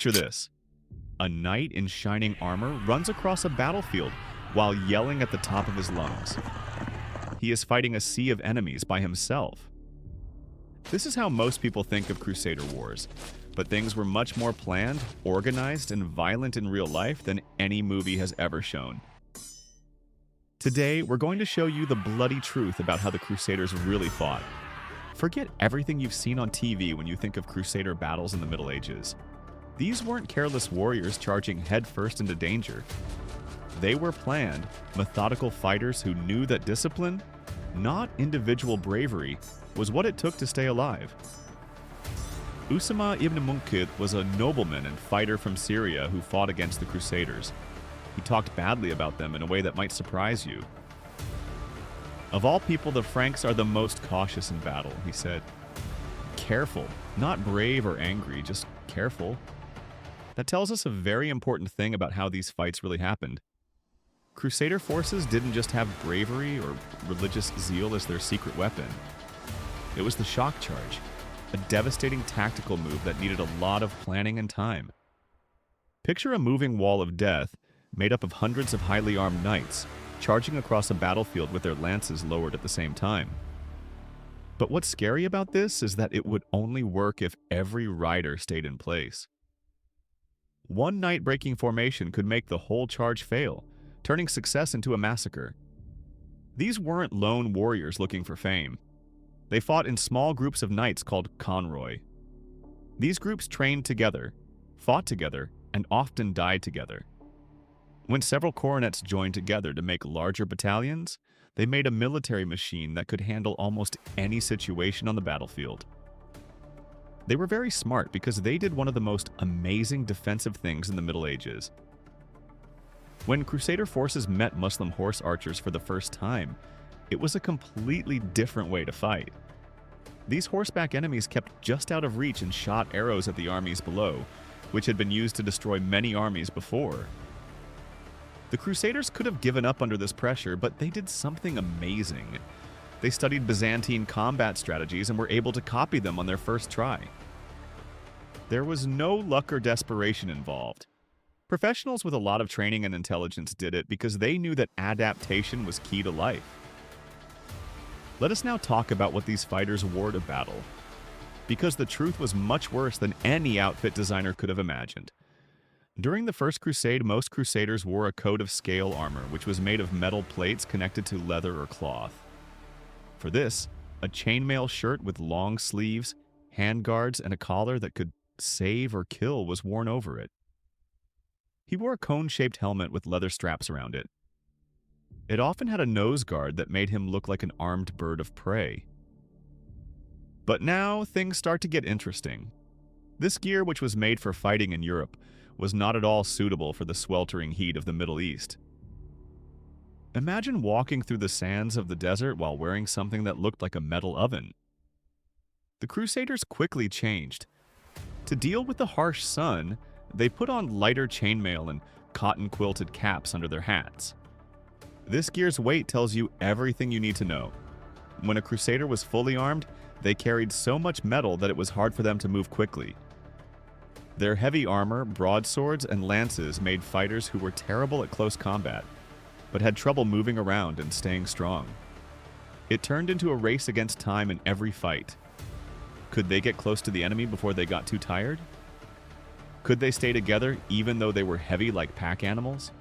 Picture this. A knight in shining armor runs across a battlefield while yelling at the top of his lungs. He is fighting a sea of enemies by himself. This is how most people think of Crusader wars, but things were much more planned, organized, and violent in real life than any movie has ever shown. Today, we're going to show you the bloody truth about how the Crusaders really fought. Forget everything you've seen on TV when you think of Crusader battles in the Middle Ages. These weren't careless warriors charging headfirst into danger. They were planned, methodical fighters who knew that discipline, not individual bravery, was what it took to stay alive. Usama ibn Munkit was a nobleman and fighter from Syria who fought against the Crusaders. He talked badly about them in a way that might surprise you. Of all people, the Franks are the most cautious in battle, he said. Careful, not brave or angry, just careful. That tells us a very important thing about how these fights really happened. Crusader forces didn't just have bravery or religious zeal as their secret weapon. It was the shock charge, a devastating tactical move that needed a lot of planning and time. Picture a moving wall of death made up of hundreds of highly armed knights, charging across a battlefield with their lances lowered at the same time. But what's scary about this is that it would only work if every rider stayed in place. One knight breaking formation could make the whole charge fail, turning success into a massacre. These weren't lone warriors looking for fame. They fought in small groups of knights called conroy. These groups trained together, fought together, and often died together. When several coronets joined together to make larger battalions, they made a military machine that could handle almost any situation on the battlefield. They were very smart because they did one of the most amazing defensive things in the Middle Ages. When Crusader forces met Muslim horse archers for the first time, it was a completely different way to fight. These horseback enemies kept just out of reach and shot arrows at the armies below, which had been used to destroy many armies before. The Crusaders could have given up under this pressure, but they did something amazing. They studied Byzantine combat strategies and were able to copy them on their first try. There was no luck or desperation involved. Professionals with a lot of training and intelligence did it because they knew that adaptation was key to life. Let us now talk about what these fighters wore to battle, because the truth was much worse than any outfit designer could have imagined. During the First Crusade, most Crusaders wore a coat of scale armor, which was made of metal plates connected to leather or cloth. For this, a chainmail shirt with long sleeves, handguards, and a collar that could save or kill was worn over it. He wore a cone-shaped helmet with leather straps around it. It often had a nose guard that made him look like an armed bird of prey. But now, things start to get interesting. This gear, which was made for fighting in Europe, was not at all suitable for the sweltering heat of the Middle East. Imagine walking through the sands of the desert while wearing something that looked like a metal oven. The Crusaders quickly changed. To deal with the harsh sun, they put on lighter chainmail and cotton-quilted caps under their hats. This gear's weight tells you everything you need to know. When a Crusader was fully armed, they carried so much metal that it was hard for them to move quickly. Their heavy armor, broadswords, and lances made fighters who were terrible at close combat, but had trouble moving around and staying strong. It turned into a race against time in every fight. Could they get close to the enemy before they got too tired? Could they stay together even though they were heavy like pack animals?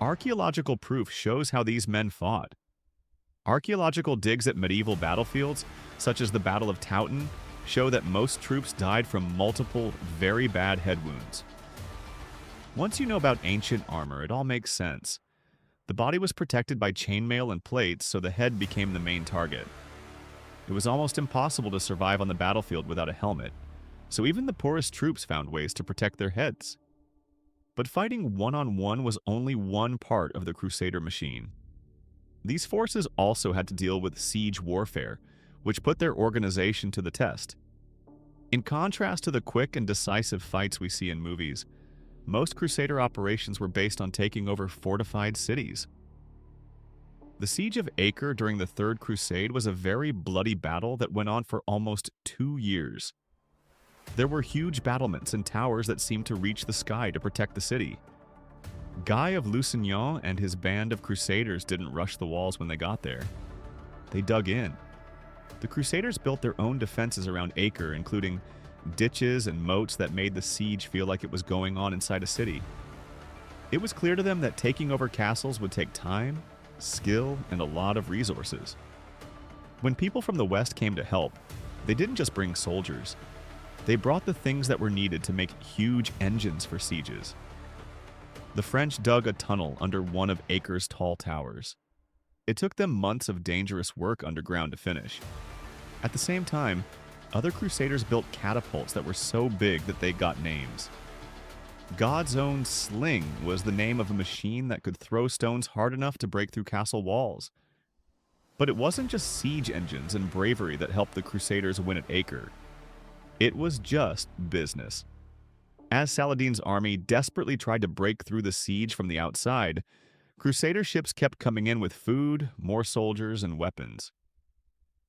Archaeological proof shows how these men fought. Archaeological digs at medieval battlefields, such as the Battle of Towton, show that most troops died from multiple, very bad head wounds. Once you know about ancient armor, it all makes sense. The body was protected by chainmail and plates, so the head became the main target. It was almost impossible to survive on the battlefield without a helmet, so even the poorest troops found ways to protect their heads. But fighting one-on-one was only one part of the Crusader machine. These forces also had to deal with siege warfare, which put their organization to the test. In contrast to the quick and decisive fights we see in movies, most Crusader operations were based on taking over fortified cities. The Siege of Acre during the Third Crusade was a very bloody battle that went on for almost 2 years. There were huge battlements and towers that seemed to reach the sky to protect the city. Guy of Lusignan and his band of Crusaders didn't rush the walls when they got there. They dug in. The Crusaders built their own defenses around Acre, including ditches and moats that made the siege feel like it was going on inside a city. It was clear to them that taking over castles would take time, skill, and a lot of resources. When people from the west came to help, they didn't just bring soldiers. They brought the things that were needed to make huge engines for sieges. The French dug a tunnel under one of Acre's tall towers. It took them months of dangerous work underground to finish. At the same time, other Crusaders built catapults that were so big that they got names. God's own sling was the name of a machine that could throw stones hard enough to break through castle walls. But it wasn't just siege engines and bravery that helped the Crusaders win at Acre. It was just business. As Saladin's army desperately tried to break through the siege from the outside, Crusader ships kept coming in with food, more soldiers, and weapons.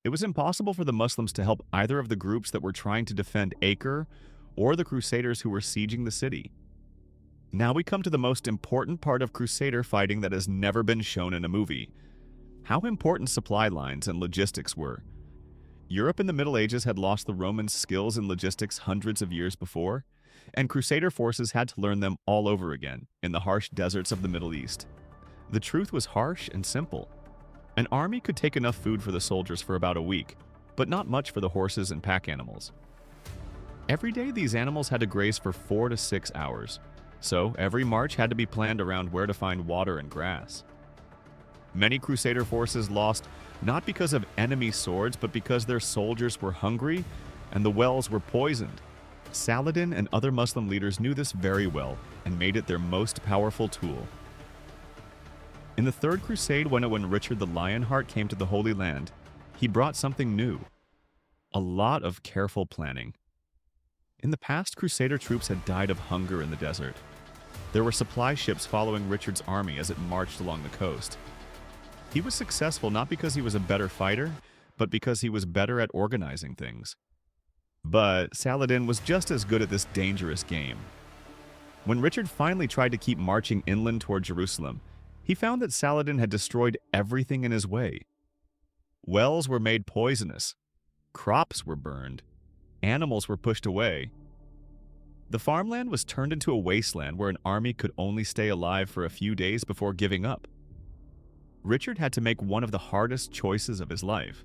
It was impossible for the Muslims to help either of the groups that were trying to defend Acre or the Crusaders who were sieging the city. Now we come to the most important part of Crusader fighting that has never been shown in a movie: how important supply lines and logistics were. Europe in the Middle Ages had lost the Romans' skills in logistics hundreds of years before, and Crusader forces had to learn them all over again in the harsh deserts of the Middle East. The truth was harsh and simple. An army could take enough food for the soldiers for about a week, but not much for the horses and pack animals. Every day these animals had to graze for 4 to 6 hours, so every march had to be planned around where to find water and grass. Many Crusader forces lost not because of enemy swords, but because their soldiers were hungry and the wells were poisoned. Saladin and other Muslim leaders knew this very well and made it their most powerful tool. In the Third Crusade, when Richard the Lionheart came to the Holy Land, he brought something new: a lot of careful planning. In the past, Crusader troops had died of hunger in the desert. There were supply ships following Richard's army as it marched along the coast. He was successful not because he was a better fighter, but because he was better at organizing things. But Saladin was just as good at this dangerous game. When Richard finally tried to keep marching inland toward Jerusalem, he found that Saladin had destroyed everything in his way. Wells were made poisonous, crops were burned, animals were pushed away. The farmland was turned into a wasteland where an army could only stay alive for a few days before giving up. Richard had to make one of the hardest choices of his life.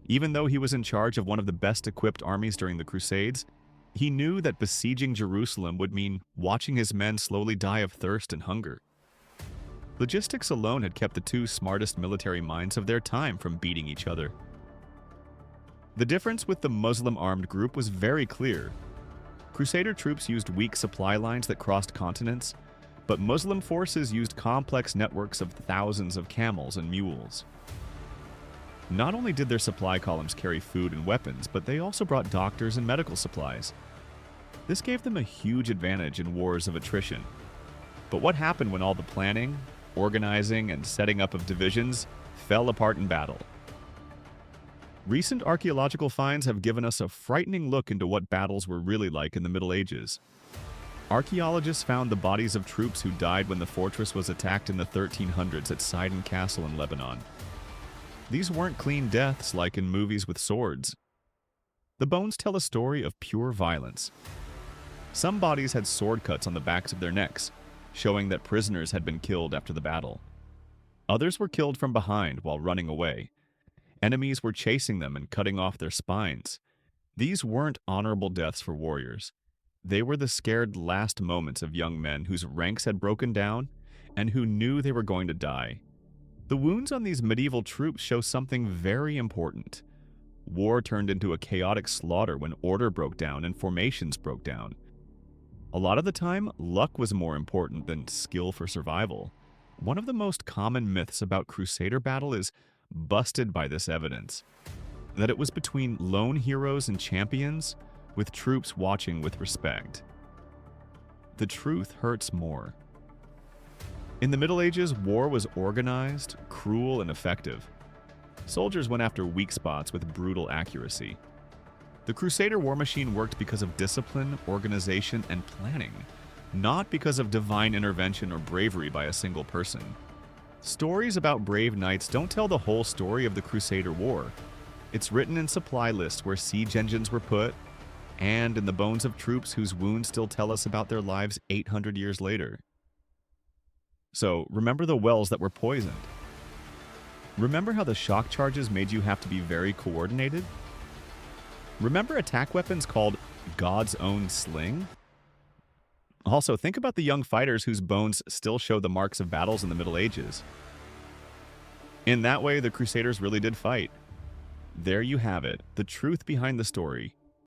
Even though he was in charge of one of the best-equipped armies during the Crusades, he knew that besieging Jerusalem would mean watching his men slowly die of thirst and hunger. Logistics alone had kept the two smartest military minds of their time from beating each other. The difference with the Muslim armed group was very clear. Crusader troops used weak supply lines that crossed continents, but Muslim forces used complex networks of thousands of camels and mules. Not only did their supply columns carry food and weapons, but they also brought doctors and medical supplies. This gave them a huge advantage in wars of attrition. But what happened when all the planning, organizing, and setting up of divisions fell apart in battle? Recent archaeological finds have given us a frightening look into what battles were really like in the Middle Ages. Archaeologists found the bodies of troops who died when the fortress was attacked in the 1300s at Sidon Castle in Lebanon. These weren't clean deaths like in movies with swords. The bones tell a story of pure violence. Some bodies had sword cuts on the backs of their necks, showing that prisoners had been killed after the battle. Others were killed from behind while running away. Enemies were chasing them and cutting off their spines. These weren't honorable deaths for warriors. They were the scared last moments of young men whose ranks had broken down and who knew they were going to die. The wounds on these medieval troops show something very important. War turned into a chaotic slaughter when order broke down and formations broke down. A lot of the time, luck was more important than skill for survival. One of the most common myths about Crusader battle is busted by this evidence: that it was between lone heroes and champions, with troops watching with respect. The truth hurts more. In the Middle Ages, war was organized, cruel, and effective. Soldiers went after weak spots with brutal accuracy. The Crusader war machine worked because of discipline, organization, and planning, not because of divine intervention or bravery by a single person. Stories about brave knights don't tell the whole story of the Crusader War. It's written in supply lists where siege engines were put, and in the bones of troops whose wounds still tell us about their lives 800 years later. So, remember the wells that were poisoned. Remember how the shock charges made you have to be very coordinated? Remember attack weapons called God's own sling? Also, think about the young fighters whose bones still show the marks of battles in the Middle Ages. In that way, the Crusaders really did fight. There you have it, the truth behind the story.